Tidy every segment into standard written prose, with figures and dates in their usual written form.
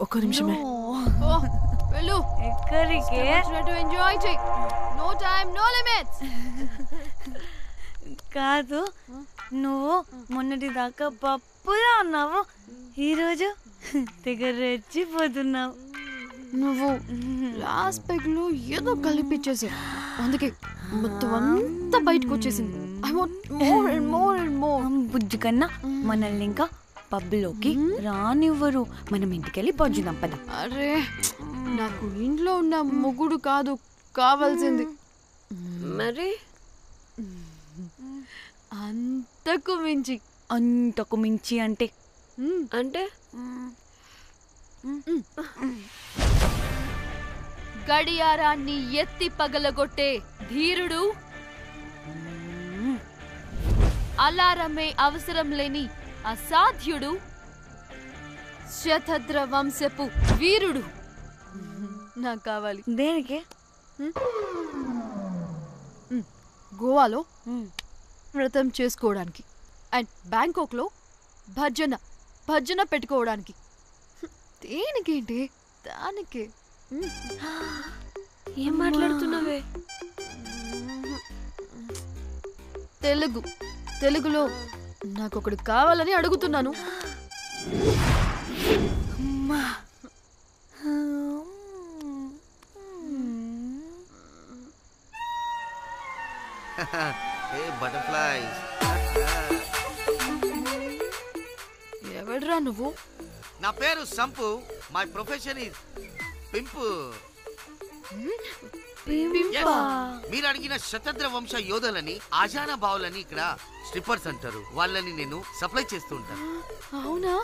ఒక్క నిమిషమే. వెళ్ళు. ఎక్కడికే? ఎంజాయ్ చెయ్. No time no limits. కాదు, నువ్వు మొన్నటి దాకా పప్పులా ఉన్నావు, ఈరోజు తెగ రెచ్చిపోతున్నావు. నువ్వు లాస్ట్ పెగ్ లో ఏదో కలిపిచ్చేసి, అందుకే మొత్తం అంతా బయటకు వచ్చేసింది. I want more and more and more. బుజ్జు కన్నా మనల్ని ఇంకా పబ్లోకి రానివ్వరు. మనం ఇంటికెళ్ళి పొంచుదాం పద. అరే, నాకు ఇంట్లో ఉన్న మొగుడు కాదు కావాల్సింది. మరి అంతకు మించి. అంతకు మించి అంటే అంటే గడియారాన్ని ఎత్తి పగలగొట్టే ధీరుడు, అలారమే అవసరం లేని అసాధ్యుడు, శతద్ర వంశపు వీరుడు నాకు కావాలి. దేనికి? గోవాలో వ్రతం చేసుకోవడానికి అండ్ బ్యాంకాక్ లో భజన పెట్టుకోవడానికి. దేనికేంటి? దానికి. ఏం మాట్లాడుతున్నావే? తెలుగులో నాకొకడు కావాలని అడుగుతున్నాను. ఎవడ్రా నువ్వు? నా పేరు Sampu. My profession is pimp. మీరు అడిగిన శతద్ర వంశ యోధులని, ఆజానా బావులని ఇక్కడ స్ట్రిప్పర్స్ అంటారు. వాళ్ళని నేను సప్లై చేస్తూ ఉంటాను. అవునా?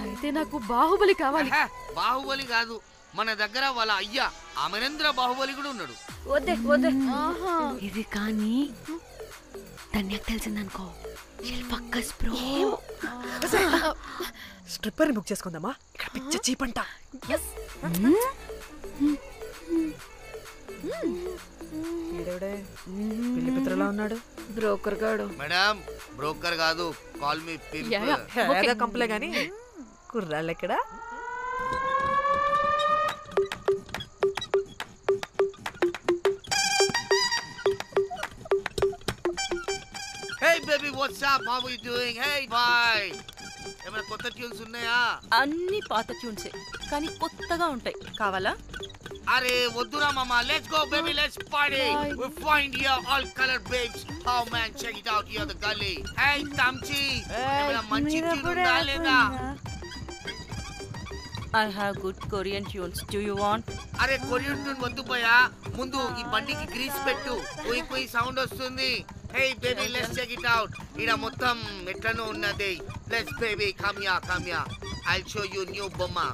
అయితే నాకు బాహుబలి కావాలి. బాహుబలి కాదు, మన దగ్గర వాళ్ళ అయ్యా అమరేంద్ర బాహుబలి కూడా ఉన్నాడు. వద్దే వద్దే. ఇది కానీ ధన్యకు తెలిసిందనుకో, స్ట్రిప్పర్ బుక్ చేసుకుందామా? ఇక్కడ పిచ్చ చీపంట. పిల్లి పిత్రలా ఉన్నాడు. బ్రోకర్ గాడు. మేడం, బ్రోకర్ కాదు, కాల్ మీ పింప్. కంపలే గాని కుర్రాళ్ళు ఎక్కడ? Hey baby, what's up? How are you doing? Hey bye. ఏమైనా కొత్త ట్యూన్స్ ఉన్నాయా? అన్ని పాత ట్యూన్సే, కానీ కొత్తగా ఉంటాయి. కావాలా? అరే వద్దురా మామ. Let's go baby, let's party. We find here all color babes. Oh man, check it out here the gully. Hey Tamchi, ఏమైనా మంచి ట్యూన్ ఉందా లేదా? I have good Korean tunes. Do you want? అరే కొరియన్ ట్యూన్ వద్దు పోయా, ముందు ఈ బండికి గ్రీస్ పెట్టు. కొయి కొయి సౌండ్ వస్తుంది. Hey baby, let's check it out. ఇడ మొత్తం ఎట్లనో ఉన్నది. Let's baby, come here. I'll show you new bomba.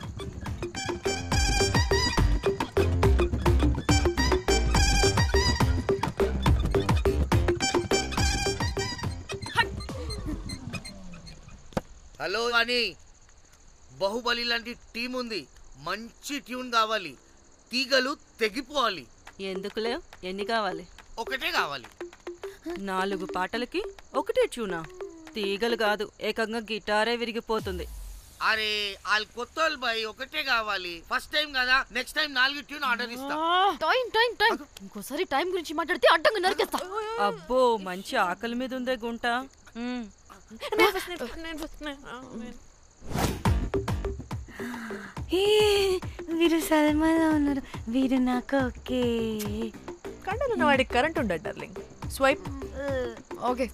Hello అని, బాహుబలి లాంటి టీం ఉంది. మంచి ట్యూన్ కావాలి. తీగలు తెగిపోవాలి. ఎందుకులే, ఎన్ని కావాలి? ఒకటే కావాలి. 4 పాటలకి ఒకటే ట్యూనా? తీగలు కాదు, ఏకంగా గిటారే విరిగిపోతుంది. అరే వాళ్ళు కొత్త వాళ్ళు బాయ్, ఒకటే కావాలి. ఫస్ట్ టైం కదా, నెక్స్ట్ టైం 4 ట్యూన్ ఆర్డర్ ఇస్తా. టైం ఇంకోసారి టైం గురించి మాట్లాడితే అడ్డంగా నరికేస్తా. అబ్బో, మంచి ఆకలి మీద ఉందే గుంట. వీరు సల్మాలో ఉన్నారు. వీరు నాకు ఓకే. కండలున్న వాడికి కరెంట్ ఉండదు darling. Swipe. Okay.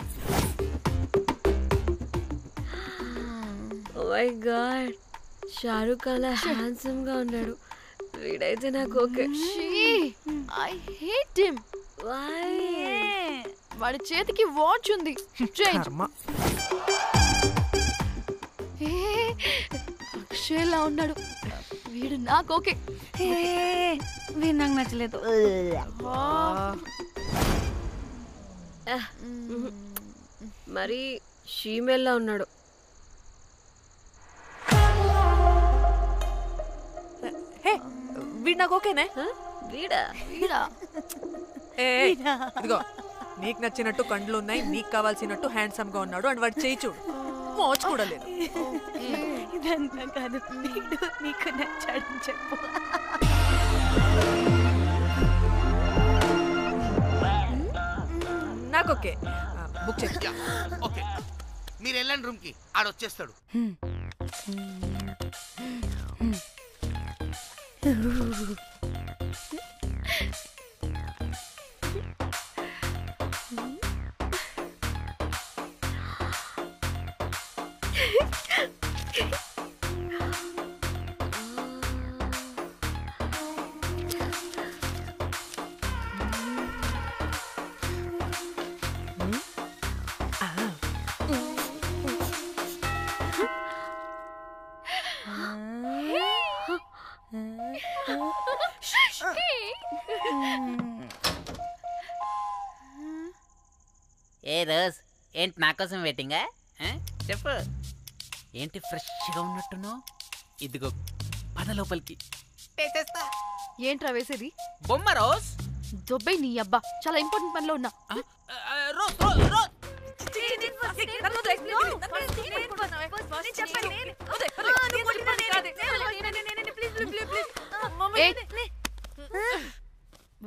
Oh my god, Shahrukh అలా హ్యాండ్సమ్ గా ఉన్నాడు. వీడైతే నాకు okay. I hate him. Why? వాడి చేతికి వాచ్ ఉంది. అక్షయ్లా ఉన్నాడు. వీడు నాకు ఓకే. వీడు నాకు నచ్చలేదు. మరి షీమేల్లా ఉన్నాడు. వీడు నాకు ఓకేనే. వీడా? ఇదిగో నీకు నచ్చినట్టు కండ్లు ఉన్నాయి, నీకు కావాల్సినట్టు హ్యాండ్సమ్ గా ఉన్నాడు అండ్ వాడు చేయి చూడు, మోచు కూడా లేదు. ఇదంతా కాదు, వీడు నీకు నచ్చాడని చెప్పు. నాకు ఓకే, బుక్ చేసి. ఓకే, మీరు వెళ్ళండి రూమ్ కి, ఆడొచ్చేస్తాడు. ఏ రోజ్, ఏంటి నా కోసం వెయిటింగా? చెప్పు, ఏంటి ఫ్రెష్గా ఉన్నట్టున్నావు? ఇదిగో పద లోపలికి. ఏంట్రా వేసేది? బొమ్మ రోజ్. దొబ్బై నీ అబ్బా, చాలా ఇంపార్టెంట్ పనిలో ఉన్నా. Rose rose rose.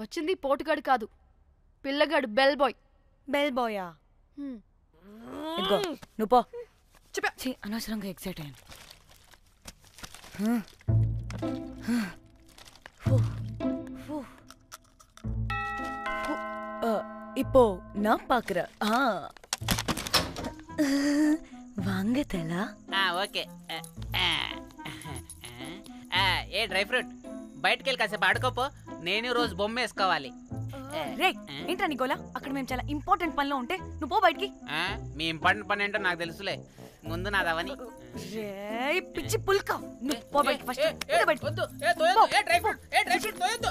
వచ్చింది పోటుగాడు కాదు, పిల్లగాడు బెల్ బాయ్. బెల్ బాయా? ఇదిగో నువ్వు పో. ఛీ, అనవసరంగా ఎక్సైట్ అయ్యాను. இப்போ நான் பாக்குறேன். வாங்க தலா. ఓకే. ఏ డ్రై ఫ్రూట్, బయటకు వెళ్ళి కాసేపు ఆడుకోపో, నేను రోజు బొమ్మ వేసుకోవాలి. రే ఏంట్రా నికోలా, అక్కడ మేము చాలా ఇంపార్టెంట్ పనిలో ఉంటే నువ్వు పో బయటికి. మీ ఇంపార్టెంట్ పని ఏంటో నాకు తెలుసులే, ముందు నాదవని. రే పిచ్చి పుల్క, నువ్వు పో బయటికి ఫస్ట్. వద్దు, డ్రై ఫ్రూట్ తోయొద్దు.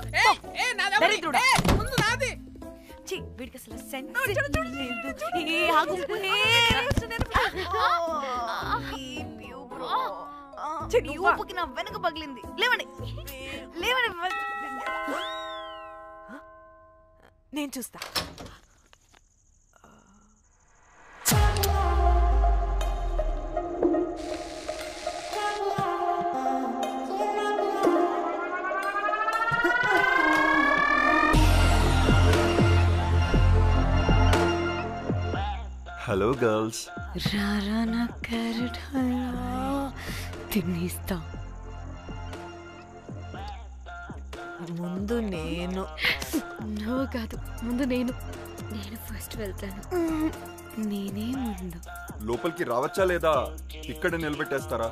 దరిద్రుడా. ముందు నాది. ఛీ, వీడికి అసలు సెన్స్ లేదు. ఏ ఆగు. చెడి ఊపుకి నా వెనక పగిలింది. లేవండి లేవండి. నేను చూస్తా. Hello girls. రారా నా క్యారెట్ హల్వా తినేస్తా. ముందు నేను. నువ్వు కాదు, ముందు నేను. నేను ఫస్ట్ వెళ్తాను. నేనే ముందు. లోపలికి రావచ్చా లేదా ఇక్కడ నిలబెట్టేస్తారా?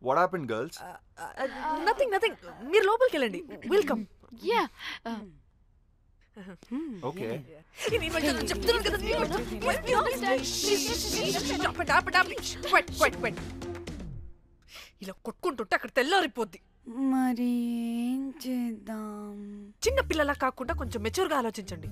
What happened, girls? Nothing nothing, మీరు లోపలికి వెళ్ళండి. వెల్కమ్. Yeah Okay. ఇలా కొట్టుకుంటుంటే అక్కడ తెల్లారిపోద్ది. మరి ఏం చేద్దాం? చిన్న పిల్లలా కాకుండా కొంచెం మెచ్యూర్గా ఆలోచించండి.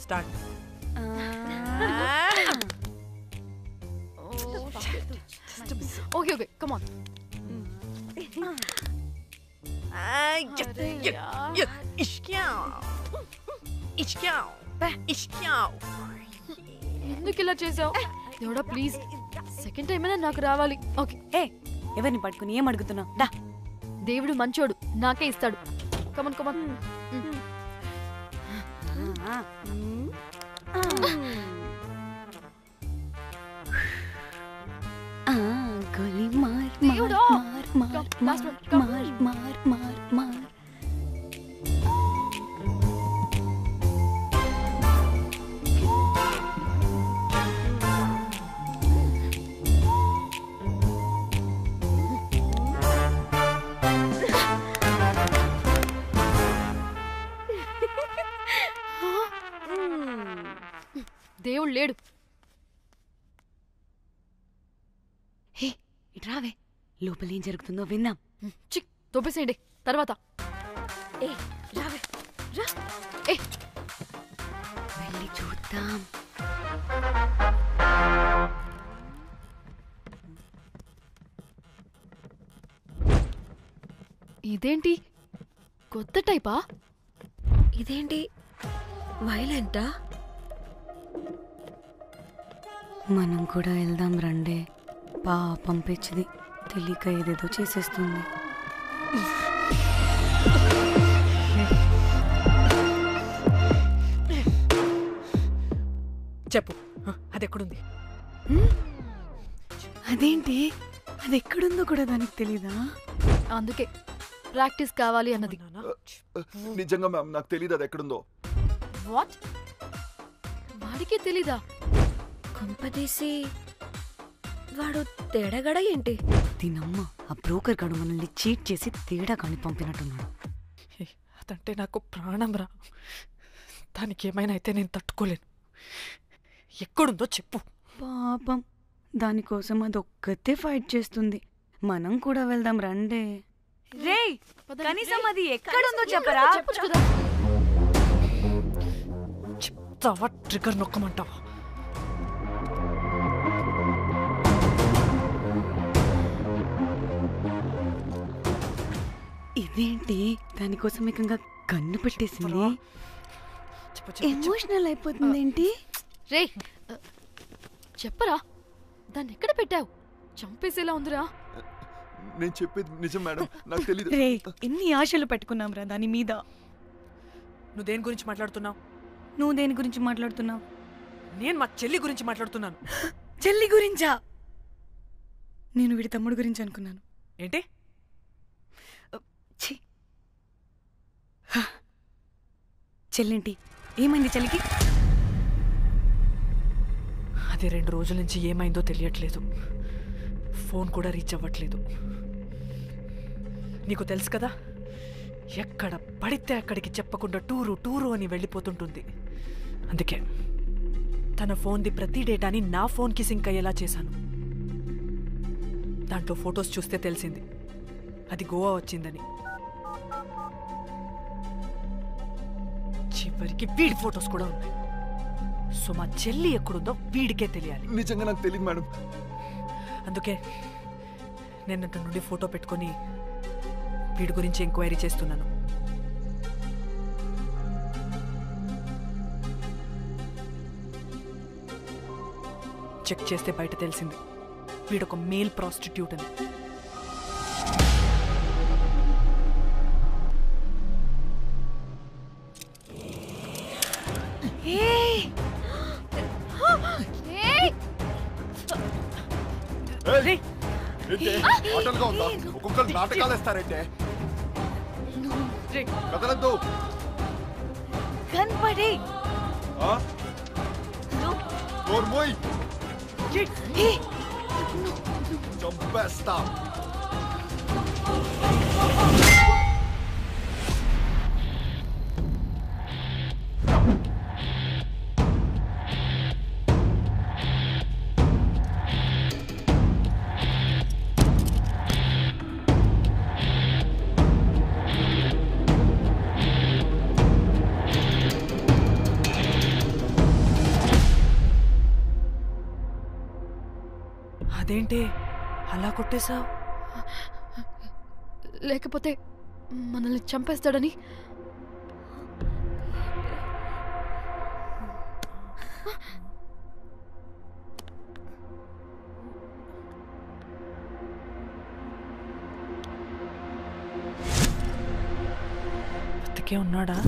Start. Okay okay, come on. ఎందుకు ఇలా చేసావు? దేవుడా ప్లీజ్, సెకండ్ టైం అయినా నాకు రావాలి. ఓకే. ఏ ఎవరిని పట్టుకుని ఏం అడుగుతున్నావు? డా, దేవుడు మంచోడు, నాకే ఇస్తాడు. Come on come on. గోలీ మార్ దేవుడా. మార్ మార్ మార్ మార్ మార్ మార్ మార్. దేవుడు లేడు. హే ఇట్రావే, లోపల ఏం జరుగుతుందో విందాం. చిక్ తోపేసేయండి తర్వాత. ఏ రావే రా. ఏ వెళ్ళి చూద్దాం. ఇదేంటి కొత్త టైపా? ఇదేంటి వైలెంటా? మనం కూడా వెళ్దాం రండే. పాపం పిచ్చిది, తెలియక ఏదేదో చేసేస్తుంది. చెప్పు, అది ఎక్కడుంది? అదేంటి, అది ఎక్కడుందో కూడా దానికి తెలీదా? అందుకే ప్రాక్టీస్ కావాలి అన్నది. నిజంగా మ్యామ్ నాకు తెలియదు అది ఎక్కడుందో. వాట్? వాడికి తెలీదా? కొంపదీసి వాడు తేడాగడ ఏంటి? దీనమ్మ, ఆ బ్రోకర్ గాడు మనల్ని చీట్ చేసి తేడా కాని పంపినట్టున్నాడు. అదంటే నాకు ప్రాణం రా. దానికి ఏమైనా అయితే నేను తట్టుకోలేను. ఎక్కడుందో చెప్పు. పాపం, దానికోసం అది ఒక్కతే ఫైట్ చేస్తుంది. మనం కూడా వెళ్దాం రండే. రేయ్, కనీసం అది ఎక్కడుందో చెప్పరా? చెప్పొచ్చు కదా. చెప్తావా? ట్రిగర్ నొక్కమంటావా? ఇదేంటి, దానికోసం ఏకంగా కన్ను పెట్టేసింది. ఎమోషనల్ అయిపోతుంది ఏంటి? రే చెప్పరా, దాన్ని ఎక్కడ పెట్టావు? చంపేసేలా ఉందిరా. నేను చెప్పేది నిజం మేడం, నాకు తెలియదు. రే, ఎన్ని ఆశలు పెట్టుకున్నాం రా దాని మీద. నువ్వు దేని గురించి మాట్లాడుతున్నావు? నువ్వు దేని గురించి మాట్లాడుతున్నావు? నేను మా చెల్లి గురించి మాట్లాడుతున్నాను. చెల్లి గురించా? నేను వీడి తమ్ముడు గురించి అనుకున్నాను. ఏంటి? చెల్లింటి ఏమైంది చెల్లికి? అది 2 రోజుల నుంచి ఏమైందో తెలియట్లేదు. ఫోన్ కూడా రీచ్ అవ్వట్లేదు. నీకు తెలుసు కదా, ఎక్కడ పడితే అక్కడికి చెప్పకుండా టూరు అని వెళ్ళిపోతుంటుంది. అందుకే తన ఫోన్ది ప్రతి డేటాని నా ఫోన్కి సింక్ అయ్యేలా చేశాను. దాంట్లో ఫొటోస్ చూస్తే తెలిసింది అది గోవా వచ్చిందని. చివరికి వీడి ఫొటోస్ కూడా ఉన్నాయి. సో మా చెల్లి ఎక్కడుందో వీడికే తెలియాలి. నిజంగా నాకు తెలియదు మేడం. అందుకే నేను అతని నుండి ఫోటో పెట్టుకొని వీడి గురించి ఎంక్వైరీ చేస్తున్నాను. చెక్ చేస్తే బయట తెలిసింది వీడొక మేల్ ప్రాస్టిట్యూట్ అని. ఆటలుగా ఉందా? ఒక్కొక్కరు నాటకాలు వేస్తారంటే కదలద్దు. కనపడే చంపేస్తా. అదేంటి అలా కొట్టేశావు? లేకపోతే మనల్ని చంపేస్తాడని. బతికే ఉన్నాడా?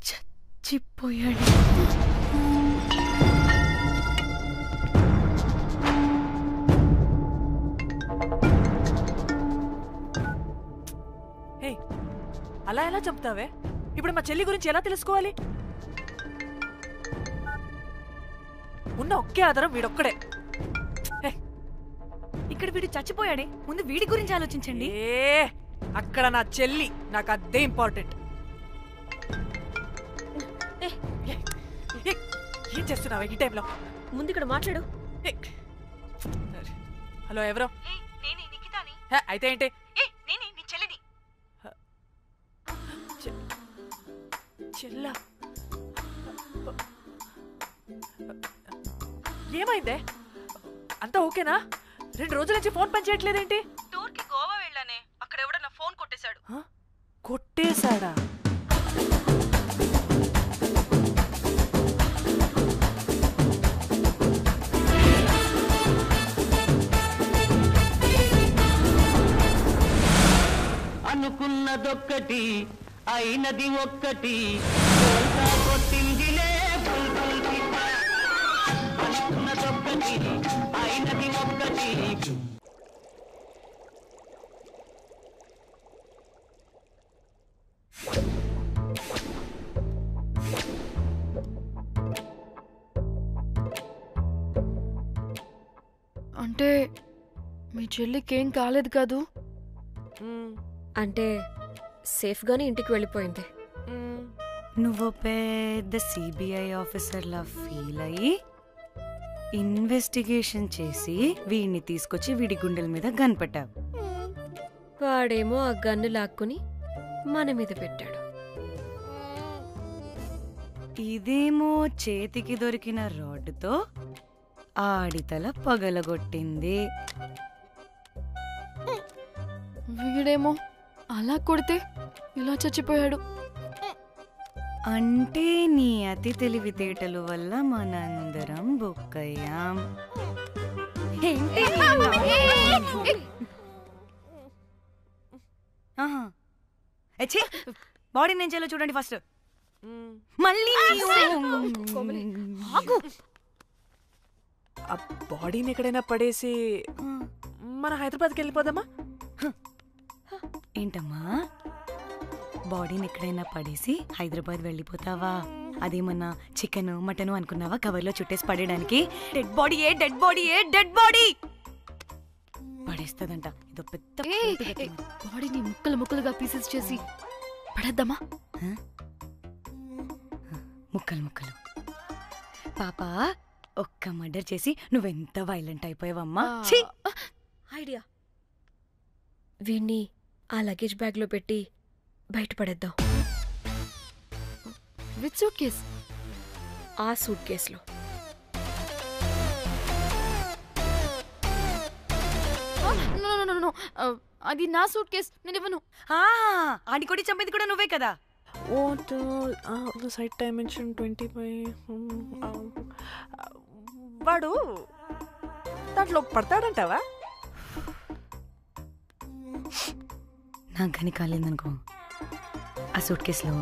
చచ్చిపోయాడు. అలా ఎలా చెప్తావే? ఇప్పుడు మా చెల్లి గురించి ఎలా తెలుసుకోవాలి? ఉన్న ఒకే ఆధారం వీడొక్కడే. ఇక్కడ వీడు చచ్చిపోయాడే, ముందు వీడి గురించి ఆలోచించండి. అక్కడ నా చెల్లి, నాకు అదే ఇంపార్టెంట్. చేస్తున్నావు ఈ టైంలో? ముందు ఇక్కడ మాట్లాడు. హలో, ఎవరో? అయితే ఏంటి? చెల్లా, ఏమైందే? అంతా ఓకేనా? 2 రోజుల నుంచి ఫోన్ పని చేయట్లేదేంటి? టూర్కి గోవా వెళ్ళానే, అక్కడ ఎవడో నా ఫోన్ కొట్టేశాడు. కొట్టేశాడా? అనుకున్నదొక్కటి అయినది ఒక్కటి కొట్టిందిలే అనుకున్నదొక్కటి అయినది ఒక్కటి. అంటే మీ చెల్లికేం కాలేదు కాదు? అంటే సేఫ్గానే ఇంటికి వెళ్ళిపోయింది. నువ్వు పెద్ద సిబిఐ ఆఫీసర్లా ఫీల్ అయ్యి ఇన్వెస్టిగేషన్ చేసి వీడిని తీసుకొచ్చి వీడి గుండెల మీద కనిపెట్టావు. వాడేమో ఆ గన్ను లాక్కుని మన మీద పెట్టాడు. ఇదేమో చేతికి దొరికిన రాడ్డుతో ఆడితల పగలగొట్టింది. వీడేమో అలా కొడితే ఇలా చచ్చిపోయాడు. అంటే నీ అతి తెలివితేటలు వల్ల మనందరం బుక్కయ్యాం. బాడీ నేను చేయాలో చూడండి ఫస్ట్. మళ్ళీ ఆ బాడీని ఎక్కడైనా పడేసి మన హైదరాబాద్కి వెళ్ళిపోదామా? ఏంటమ్మా, బాడీని ఎక్కడైనా పడేసి హైదరాబాద్ వెళ్ళిపోతావా? అదేమన్నా చికెన్ మటన్ అనుకున్నావా కవర్లో చుట్టేసి పడేయడానికి? డెడ్ బాడీ ఏ డెడ్ బాడీ ఏ డెడ్ బాడీ పడేస్తుందంట. ఇదో పెద్ద బాడీని ముక్కలు ముక్కలుగా పీసెస్ చేసి పడేద్దామా? ముక్కలు ముక్కలు. పాప, ఒక్క మర్డర్ చేసి నువ్వెంత వైలెంట్ అయిపోయావమ్మా. ఐడియా, వీణ్ణి ఆ లగేజ్ బ్యాగ్లో పెట్టి బయటపడేద్దాం. With suitcase? ఆ సూట్ కేసులో. అది నా సూట్ కేస్, నేను ఇవ్వను. ఆడి కొడి చంపేది కూడా నువ్వే కదా. Site dimension 25. వాడు దాంట్లో పడతాడంటావా? నాకు కానీ కాలేదనుకో, ఆ సూట్ కేసులో